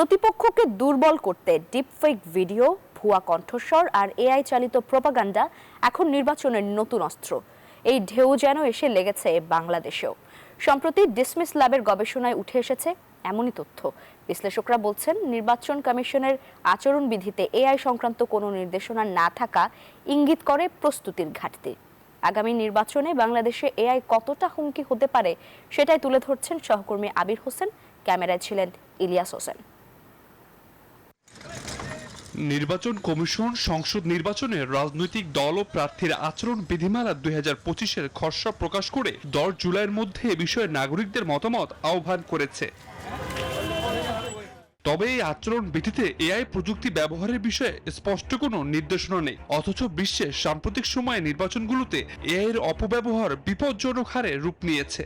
প্রতিপক্ষকে দুর্বল করতে ডিপফেক ভিডিও, ভুয়া কণ্ঠস্বর আর এআই চালিত প্রপাগান্ডা এখন নির্বাচনের নতুন অস্ত্র। এই ঢেউ যেন এসে লেগেছে বাংলাদেশেও। সম্প্রতি ডিসমিস ল্যাবের গবেষণায় উঠে এসেছে এমনই তথ্য। বিশ্লেষকরা বলছেন, নির্বাচন কমিশনের আচরণবিধিতে এআই সংক্রান্ত কোনো নির্দেশনা না থাকা ইঙ্গিত করে প্রস্তুতির ঘাটতি। আগামী নির্বাচনে বাংলাদেশে এআই কতটা হুমকি হতে পারে সেটাই তুলে ধরছেন সহকর্মী আবির হোসেন। ক্যামেরায় ছিলেন ইলিয়াস হোসেন। নির্বাচন কমিশন সংসদ নির্বাচনে রাজনৈতিক দল ও প্রার্থীর আচরণ বিধিমালা 2025-এর খসড়া প্রকাশ করে 10 জুলাইয়ের মধ্যে এ বিষয়ে নাগরিকদের মতামত আহ্বান করেছে। তবে এই আচরণ বিধিতে এআই প্রযুক্তি ব্যবহারের বিষয়ে স্পষ্ট কোনো নির্দেশনা নেই। অথচ বিশ্বের সাম্প্রতিক সময়ে নির্বাচনগুলোতে এআই এর অপব্যবহার বিপজ্জনক হারে রূপ নিয়েছে।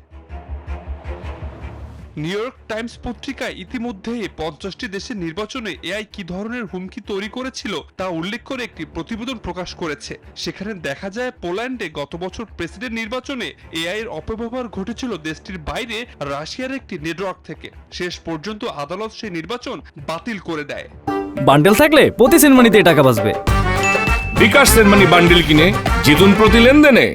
নিউ ইয়র্ক টাইমস পত্রিকায় ইতিমধ্যেই 50টি দেশের নির্বাচনে এআই কি ধরনের হুমকি তৈরি করেছিল তা উল্লেখ করে একটি প্রতিবেদন প্রকাশ করেছে। সেখানে দেখা যায়, পোল্যান্ডে গত বছর প্রেসিডেন্ট নির্বাচনে এআই এর অপব্যবহার ঘটেছিল দেশটির বাইরে রাশিয়ার একটি নেটওয়ার্ক থেকে। শেষ পর্যন্ত আদালত সেই নির্বাচন বাতিল করে দেয়। বান্ডেল থাকলে প্রতি সেনমানিতে টাকা বাঁচবে। বিকাশ সেনমানি বান্ডেল কিনে জিতুন প্রতি লেনদেনে।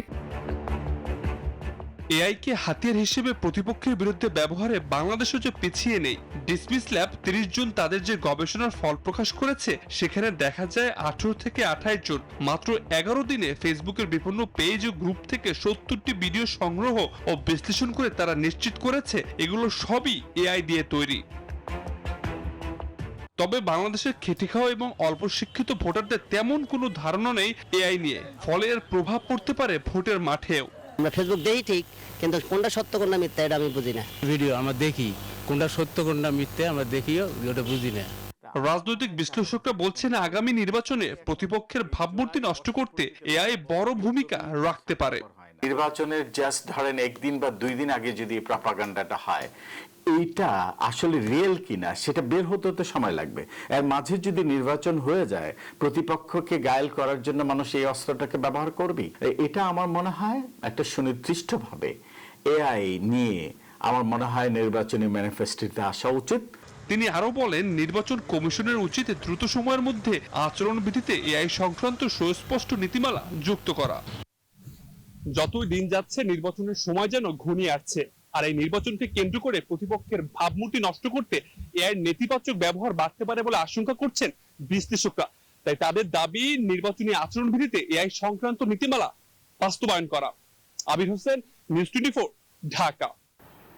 এআই কে হাতিয়ার হিসেবে প্রতিপক্ষের বিরুদ্ধে ব্যবহারে বাংলাদেশও যে পিছিয়ে নেই। ডিসমিস ল্যাব 30 জুন তাদের যে গবেষণার ফল প্রকাশ করেছে, সেখানে দেখা যায় 18 থেকে 28 জন মাত্র 11 দিনে ফেসবুকের বিভিন্ন পেজ ও গ্রুপ থেকে 70টি ভিডিও সংগ্রহ ও বিশ্লেষণ করে তারা নিশ্চিত করেছে এগুলো সবই এআই দিয়ে তৈরি। তবে বাংলাদেশের খেটে খাওয়া এবং অল্প শিক্ষিত ভোটারদের তেমন কোনো ধারণা নেই এআই নিয়ে। ফলে এর প্রভাব পড়তে পারে ভোটের মাঠেও। আমরা ফেসবুক দেখি ঠিক, কিন্তু কোনটা সত্য কোনটা মিথ্যা এটা আমি বুঝি না। ভিডিও আমরা দেখি, কোনটা সত্য কোনটা মিথ্যা আমরা দেখিও, ওটা বুঝি না। রাজনৈতিক বিশ্লেষকরা বলছেন, আগামী নির্বাচনে প্রতিপক্ষের ভাবমূর্তি নষ্ট করতে এআই বড় ভূমিকা রাখতে পারে। নির্বাচনের জাস্ট ধরেন একদিন বা 2 দিন আগে যদি প্রপাগান্ডাটা হয়, এইটা আসলে রিয়েল কিনা সেটা বের হতে তো সময় লাগবে। এর মাঝে যদি নির্বাচন হয়ে যায়, প্রতিপক্ষকে গায়েল করার জন্য মানুষ এই অস্ত্রটাকে ব্যবহার করবে। এটা আমার মনে হয় একটা সুনির্দিষ্টভাবে এআই নিয়ে আমার মনে হয় নির্বাচনী ম্যানিফেস্টোতে আসা উচিত। তিনি আরো বলেন, নির্বাচন কমিশনের উচিত দ্রুত সময়ের মধ্যে আচরণবিধিতে এআই সংক্রান্ত সুস্পষ্ট নীতিমালা যুক্ত করা। যতই দিন যাচ্ছে নির্বাচনের সময় যেন ঘনিয়ে আসছে, আর এই নির্বাচনকে কেন্দ্র করে প্রতিপক্ষের ভাবমূর্তি নষ্ট করতে এআই নেতিবাচক ব্যবহার বাড়তে পারে বলে আশঙ্কা করছেন বিশ্লেষকরা। তাই তাদের দাবি, নির্বাচনী আচরণবিধিতে এআই সংক্রান্ত নীতিমালা বাস্তবায়ন করা। আবির হোসেন, নিউজ 24, ঢাকা।